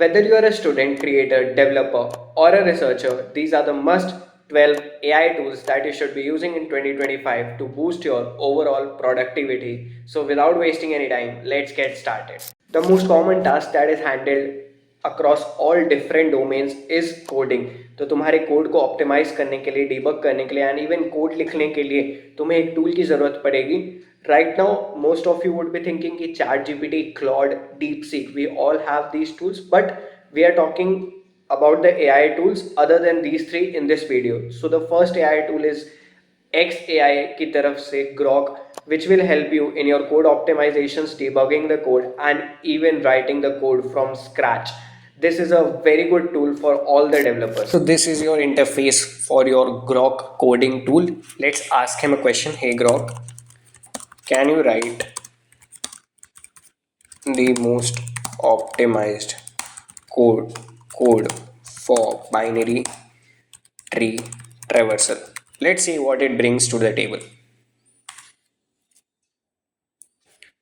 Whether you are a student, creator, developer, or a researcher, these are the must 12 AI tools that you should be using in 2025 to boost your overall productivity. So, without wasting any time, let's get started. The most common task that is handled across all different domains is coding. तो तुम्हारे code को optimise करने के लिए, debug करने के लिए and even code लिखने के लिए तुम्हें एक टूल की ज़रूरत पड़ेगी. Right now, most of you would be thinking कि ChatGPT, Claude, DeepSeek, we all have these tools, but we are talking about the AI tools other than these three in this video. So the first AI tool is XAI की तरफ से Grok, which will help you in your code optimizations, debugging the code, and even writing the code from scratch. This is a very good tool for all the developers. So this is your interface for your Grok coding tool. Let's ask him a question. Hey Grok, can you write the most optimized code for binary tree traversal? Let's see what it brings to the table.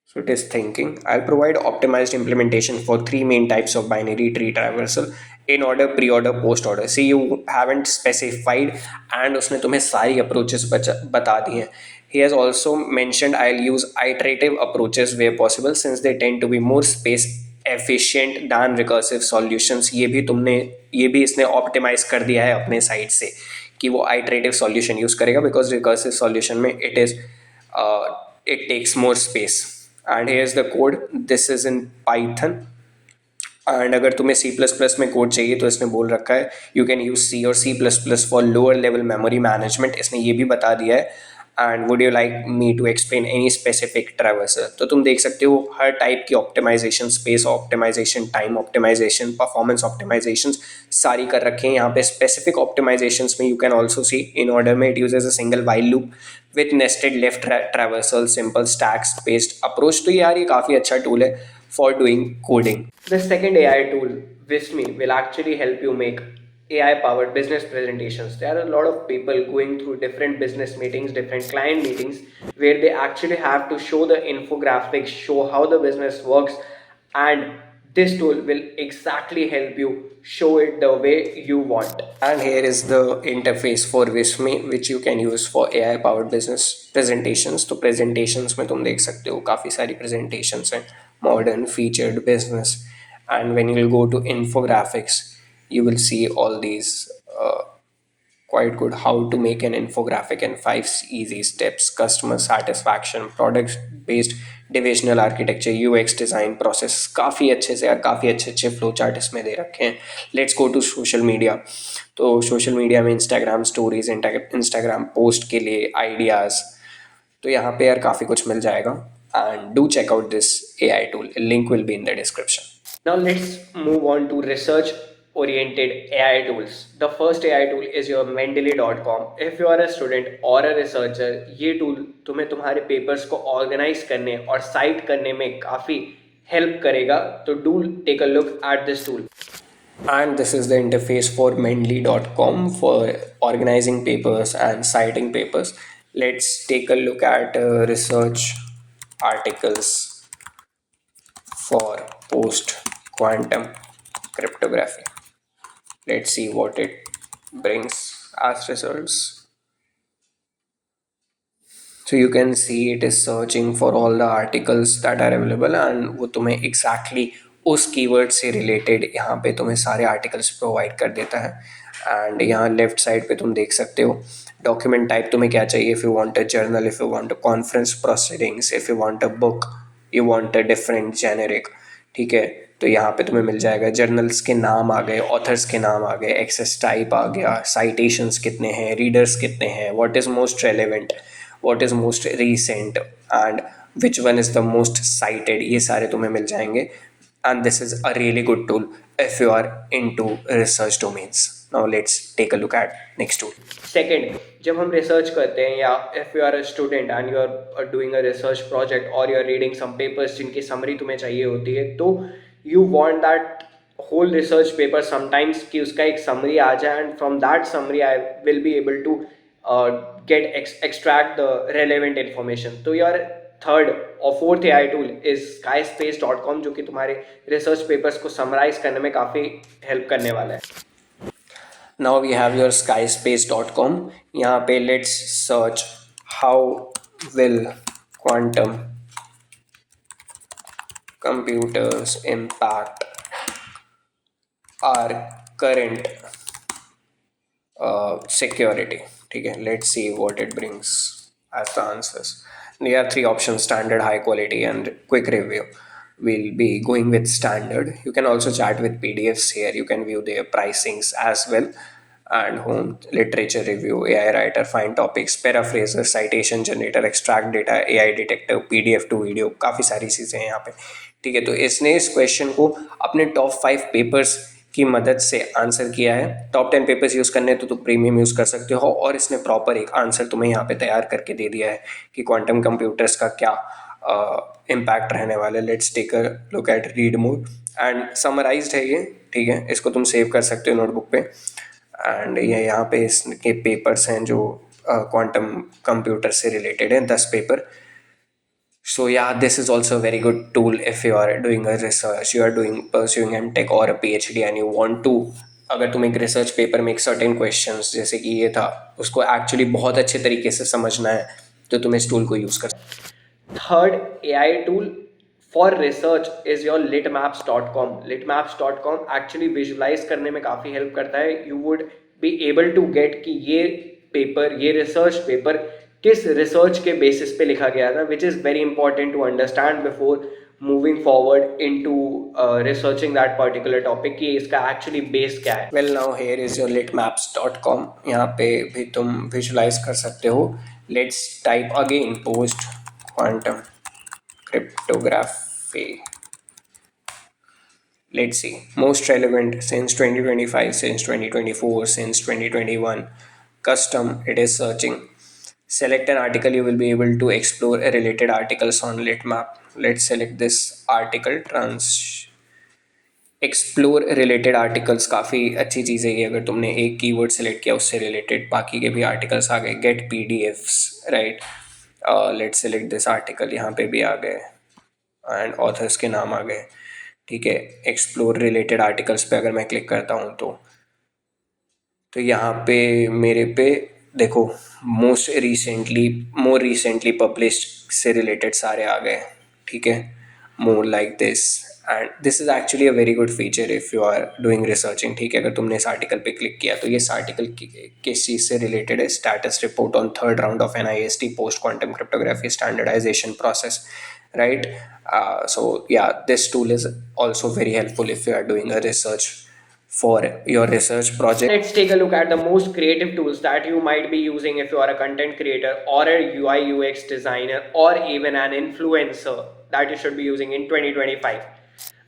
So it is thinking, I'll provide optimized implementation for three main types of binary tree traversal: in order, pre-order, post-order. See, you haven't specified and उसने तुम्हें सारी approaches बता दी हैं. He has also mentioned I'll use iterative approaches where possible since they tend to be more space efficient than recursive solutions. ये भी इसने optimize कर दिया है अपने साइड से कि वो iterative solution use करेगा because recursive solution में it takes more space. And here's the code. This is in Python. And अगर तुम्हें सी प्लस प्लस में कोड चाहिए तो इसने बोल रखा है यू कैन यूज सी और C plus plus for lower level memory management. इसने ये भी बता दिया है. And would you like me to explain any specific traversal. तो तुम देख सकते हो हर टाइप की optimisation, space optimisation, time optimisation, performance optimisation सारी कर रखे हैं यहाँ पे. स्पेसिफिक ऑप्टिमाइजेशन में you can also see in order में it uses a single while loop with nested left traversal, simple stacks based approach. तो यार ये काफ़ी अच्छा टूल है for doing coding. The second AI tool, Visme, will actually help you make AI powered business presentations. There are a lot of people going through different business meetings, different client meetings, where they actually have to show the infographics, show how the business works, and this tool will exactly help you show it the way you want. And here is the interface for Visme, which you can use for AI powered business presentations. तो presentations में तुम देख सकते हो काफ़ी सारी presentations हैं, modern, featured, business. And when you go to infographics, you will see all these quite good. How to make an infographic in 5 easy steps: customer satisfaction, product based divisional architecture, UX design process. काफ़ी अच्छे से यार, काफ़ी अच्छे flow chart इसमें दे रखे हैं. Let's go to social media. तो सोशल मीडिया में इंस्टाग्राम स्टोरीज, इंस्टाग्राम पोस्ट के लिए आइडियाज़, तो यहाँ पे यार काफ़ी कुछ मिल जाएगा. And do check out this AI tool. A link will be in the description. Now let's move on to research oriented AI tools. The first AI tool is your Mendeley.com. If you are a student or a researcher, ये tool तुम्हें तुम्हारे papers को organize करने और cite करने में काफ़ी help करेगा. तो do take a look at this tool. And this is the interface for Mendeley.com for organizing papers and citing papers. Let's take a look at research articles for post quantum cryptography. Let's see what it brings as results. So you can see it is searching for all the articles that are available and वो तुम्हें exactly उस keyword से related यहाँ पे तुम्हें सारे articles provide कर देता है. एंड यहाँ लेफ्ट साइड पे तुम देख सकते हो डॉक्यूमेंट टाइप तुम्हें क्या चाहिए. If you want a journal, if you want a conference proceedings, if you want a book, you want a different generic. ठीक है, तो यहाँ पे तुम्हें मिल जाएगा. जर्नल्स के नाम आ गए, ऑथर्स के नाम आ गए, एक्सेस टाइप आ गया, साइटेशंस कितने हैं, रीडर्स कितने हैं, what is most relevant, what is most recent and which one is the most cited. ये सारे तुम्हें मिल जाएंगे. And this is a really good tool if you are into research domains. Now let's take a look at next tool. Second, जब हम research करते हैं या if you are a student and you are doing a research project or you are reading some papers जिनकी summary तुम्हें चाहिए होती है, तो you want that whole research paper sometimes कि उसका एक summary आ जाए and from that summary I will be able to extract the relevant information. तो यार थर्ड और fourth AI tool is skyspace.com, जो कि तुम्हारे रिसर्च पेपर्स को समराइज करने में काफ़ी हेल्प करने वाला है. Now we have your skyspace.com. यहाँ पे let's search how will quantum computers impact our current security. ठीक है, let's see what it brings as the answers. There are three options: standard, high quality, and quick review. We'll be going with standard. You can also chat with PDFs here. You can view their pricings as well. And home literature review, AI writer, find topics, paraphraser, citation generator, extract data, AI detector, PDF to video, काफ़ी सारी चीज़ें हैं यहाँ पे. ठीक है, तो इसने इस क्वेश्चन को अपने टॉप 5 पेपर्स की मदद से आंसर किया है. टॉप 10 पेपर्स यूज़ करने तो प्रीमियम यूज़ कर सकते हो, और इसने प्रॉपर एक आंसर तुम्हें यहाँ पे तैयार करके दे दिया है कि क्वांटम कंप्यूटर्स का क्या इम्पैक्ट रहने वाला है. Let's take a look at read more and summarised है ये. ठीक है, इसको तुम सेव कर सकते हो नोटबुक पे. एंड ये यहाँ पे इसके पेपर्स हैं जो क्वांटम कंप्यूटर से रिलेटेड हैं, 10 paper. So yeah, this is also a very good tool if you are doing a research, you are pursuing MTech or a PhD and you want to, अगर तुम एक research paper में एक certain questions जैसे कि ये था उसको एक्चुअली बहुत अच्छे तरीके से समझना है तो तुम इस टूल को यूज़ कर. Third AI tool for research is your litmaps.com. litmaps.com actually visualise करने में काफ़ी हेल्प करता है. You would be able to get कि ये रिसर्च पेपर किस रिसर्च के बेसिस पे लिखा गया था, which is very important to understand before moving forward into researching that particular topic कि इसका एक्चुअली बेस क्या है. Well now here is your litmaps.com. यहाँ पे भी तुम विजुलाइज कर सकते हो. Let's type again post quantum cryptography. Let's see. Most relevant since 2025, since 2024, since 2021. Custom, it is searching. Select an article, you will be able to explore related articles on Litmap. Let's select this article, explore related articles. काफ़ी अच्छी चीज़ है ये. अगर तुमने एक keyword select किया उससे related बाकी के भी आर्टिकल्स आ गए. Get PDFs, right. Let's select this article, यहाँ पे भी आ गए एंड ऑथर्स के नाम आ गए. ठीक है, एक्सप्लोर रिलेटेड आर्टिकल्स पे अगर मैं क्लिक करता हूँ तो यहाँ पे मेरे पे देखो मोर रिसेंटली पब्लिश्ड से रिलेटेड सारे आ गए. ठीक है, more like this, and this is actually a very good feature if you are doing researching. ठीक है, अगर तुमने इस आर्टिकल पे क्लिक किया तो ये आर्टिकल किस चीज़ से रिलेटेड है? Status report on third round of NIST post quantum cryptography standardisation process, right? So yeah, this tool is also very helpful if you are doing a research for your research project. Let's take a look at the most creative tools that you might be using if you are a content creator or a UI UX designer or even an influencer that you should be using in 2025.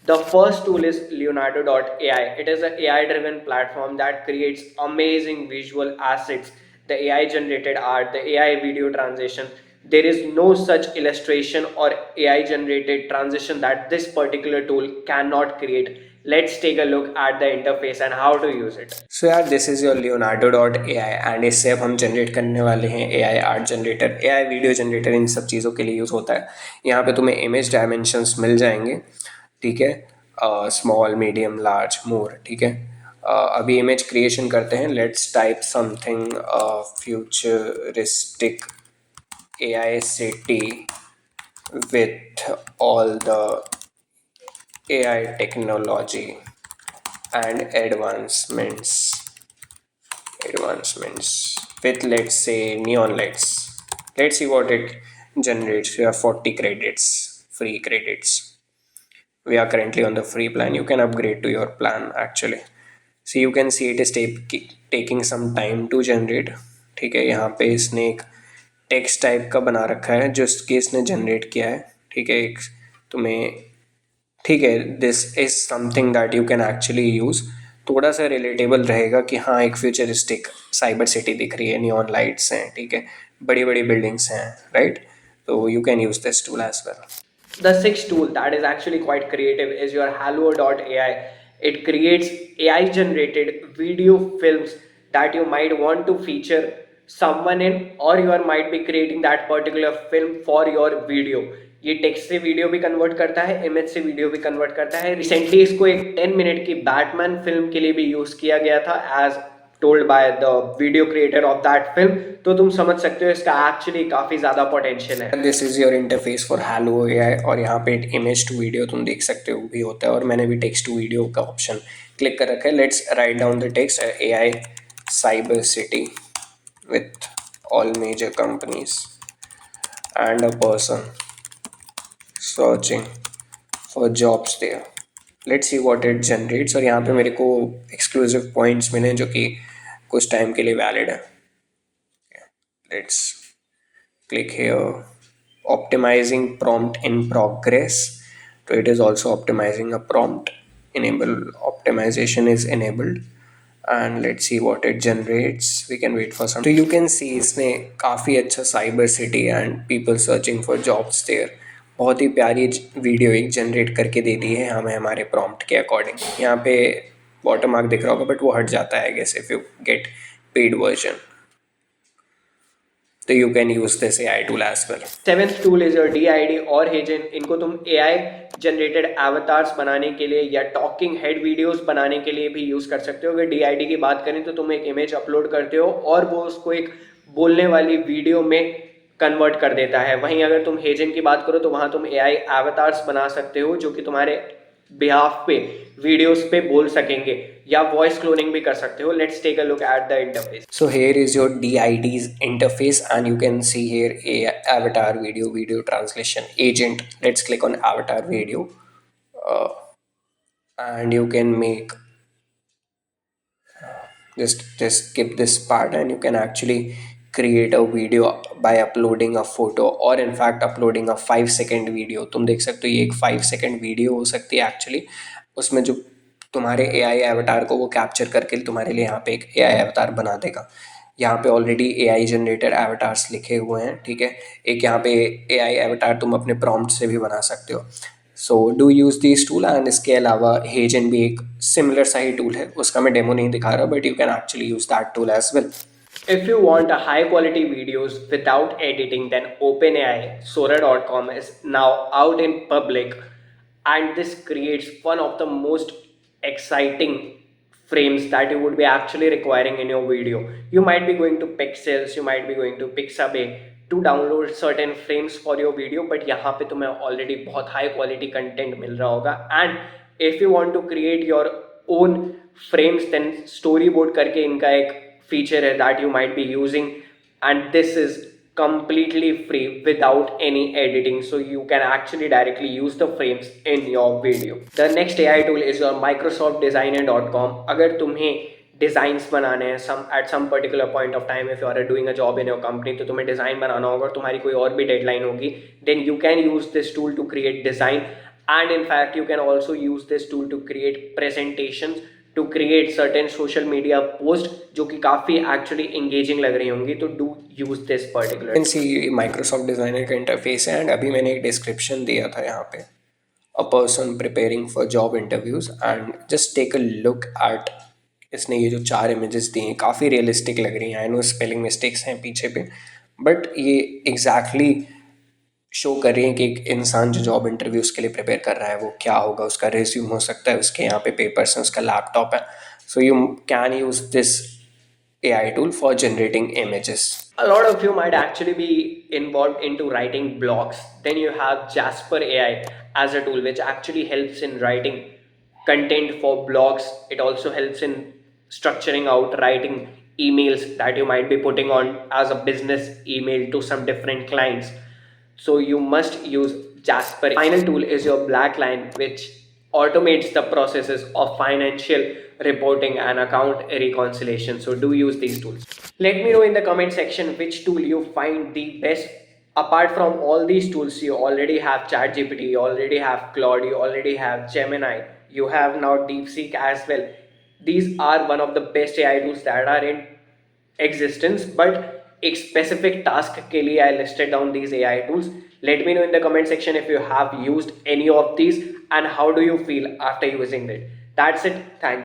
The first tool is Leonardo.ai. It is an AI driven platform that creates amazing visual assets, the AI generated art, the AI video transition. There is no such illustration or AI generated transition that this particular tool cannot create. Let's take a look at the interface and how to use it. So यार, this is your Leonardo.ai and इससे अब हम generate करने वाले हैं AI art generator, AI video generator. इन सब चीज़ों के लिए यूज़ होता है. यहाँ पे तुम्हें इमेज डायमेंशंस मिल जाएंगे. ठीक है, स्मॉल, मीडियम, लार्ज, मोर. ठीक है, अभी इमेज क्रिएशन करते हैं. Let's type something futuristic AI city with all the AI technology and advancements with, let's say, neon lights. Let's see what it generates. We have 40 credits, free credits. We are currently on the free plan. You can upgrade to your plan actually. So you can see it is taking some time to generate. ठीक है, यहाँ पे इसने एक text type का बना रखा है जो इसके इसने जनरेट किया है. ठीक है, एक तुम्हें, ठीक है, this is something that you can actually use. थोड़ा सा रिलेटेबल रहेगा कि हाँ एक फ्यूचरिस्टिक साइबर सिटी दिख रही है, नियॉन लाइट्स हैं. ठीक है, बड़ी बड़ी बिल्डिंग्स हैं, राइट. तो you can use this tool as well. The sixth tool that is actually quite creative is your Hallo.ai. It creates AI generated video films that you might want to feature someone in, or you are might be creating that particular film for your video. ये text से video भी convert करता है, image से video भी convert करता है। Recently इसको एक 10 मिनट की बैटमैन फिल्म के लिए भी यूज किया गया था as told by the video creator of that film. तो तुम समझ सकते हो इसका एक्चुअली काफी ज्यादा पोटेंशियल है। This is your interface for hello AI, और यहाँ पे इमेज टू वीडियो तुम देख सकते हो भी होता है, और मैंने भी टेक्स्ट टू वीडियो का ऑप्शन क्लिक कर रखा है। Let's write down the text AI cyber city with all major companies and a person searching for jobs there. Let's see what it generates। और यहाँ पे मेरे को exclusive points मिले जो कि कुछ टाइम के लिए वैलिड है। Let's click here, optimizing prompt in progress। So it is also optimizing a prompt, enable optimization is enabled, and let's see what it generates। We can wait for some। तो you can see इसने काफ़ी अच्छा cyber city and people searching for jobs there बहुत ही प्यारी video एक generate करके दे दी है हमें हमारे प्रॉम्प्ट के अकॉर्डिंग। यहाँ पे वाटर मार्क दिख रहा होगा बट वो हट जाता है I guess if you get paid version. तो you can use this AI tool as well. Seventh tool is your DID और हेजन। इनको तुम AI जनरेटेड एवतार्स बनाने के लिए या टॉकिंग हेड वीडियोस बनाने के लिए भी यूज कर सकते हो। अगर DID की बात करें तो तुम एक इमेज अपलोड करते हो और वो उसको एक बोलने वाली वीडियो में कन्वर्ट कर देता है। वहीं अगर तुम हेजन की बात करो तो वहां तुम AI एवतार्स बना सकते हो जो कि तुम्हारे बिहाफ पे वीडियोस पे बोल सकेंगे, या वॉइस क्लोनिंग भी कर सकते हो। Let's take a look at the interface. So here is your DID's interface and you can see here a avatar video translation agent। Let's click on avatar video and you can make just skip this part and you can actually create a video by uploading a photo or in fact uploading a 5 second video। तुम देख सकते हो ये एक 5 second video हो सकती है actually. उसमें जो तुम्हारे AI एवतार को वो कैप्चर करके तुम्हारे लिए यहाँ पे एक AI एवतार बना देगा। यहाँ पे ऑलरेडी AI जनरेटर एवतार्स लिखे हुए हैं, ठीक है। एक यहाँ पे AI एवतार तुम अपने प्रॉम्प्ट से भी बना सकते हो। So do use this tool and इसके अलावा हेजन भी एक सिमिलर सा ही टूल है, उसका मैं डेमो नहीं दिखा रहा but you can actually use that tool as well. If you want a high quality videos without editing, then OpenAI Sora.com is now out in public, and this creates one of the most exciting frames that you would be actually requiring in your video. You might be going to Pixels, you might be going to Pixabay to download certain frames for your video, but यहाँ पे तुम्हें already बहुत high quality content मिल रहा होगा। And if you want to create your own frames, then storyboard करके इनका एक feature है that you might be using, and this is completely free without any editing, so you can actually directly use the frames in your video। The next AI tool is your Microsoft Designer.com। अगर तुम्हें designs बनाने हैं at some particular point of time, if you are doing a job in your company, तो तुम्हें design बनाना होगा और तुम्हारी कोई और भी डेडलाइन होगी, then you can use this tool to create design, and in fact you can also use this tool to create presentations, to create certain social media post जो कि काफ़ी actually engaging लग रही होंगी। तो do use this particular। You can see Microsoft Designer का interface है, and अभी मैंने एक डिस्क्रिप्शन दिया था यहाँ पे, a person preparing for job interviews, and just take a look at इसने ये जो 4 इमेजेस दी हैं काफ़ी रियलिस्टिक लग रही हैं। आई नो स्पेलिंग मिस्टेक्स हैं पीछे पे, बट ये एग्जैक्टली शो कर रही हैं कि एक इंसान जो जॉब इंटरव्यूज़ के लिए प्रिपेयर कर रहा है वो क्या होगा। उसका रिज्यूम हो सकता है, उसके यहाँ पे पेपर्स हैं, उसका लैपटॉप है। So you can use this AI tool for generating images। A lot of you might actually be involved into writing blogs. Then you have Jasper AI as a tool which actually helps in writing content for blogs. It also helps in structuring out writing emails that you might be putting on as a business email to some different clients. So you must use Jasper। Final tool is your Blackline, which automates the processes of financial reporting and account reconciliation. So do use these tools। Let me know in the comment section which tool you find the best। Apart from all these tools, you already have ChatGPT, you already have Claude, you already have Gemini, you have now DeepSeek as well। These are one of the best AI tools that are in existence, but एक specific task के लिए I listed down these AI tools। Let me know in the comment section if you have used any of these and how do you feel after using it। That's it। Thank you।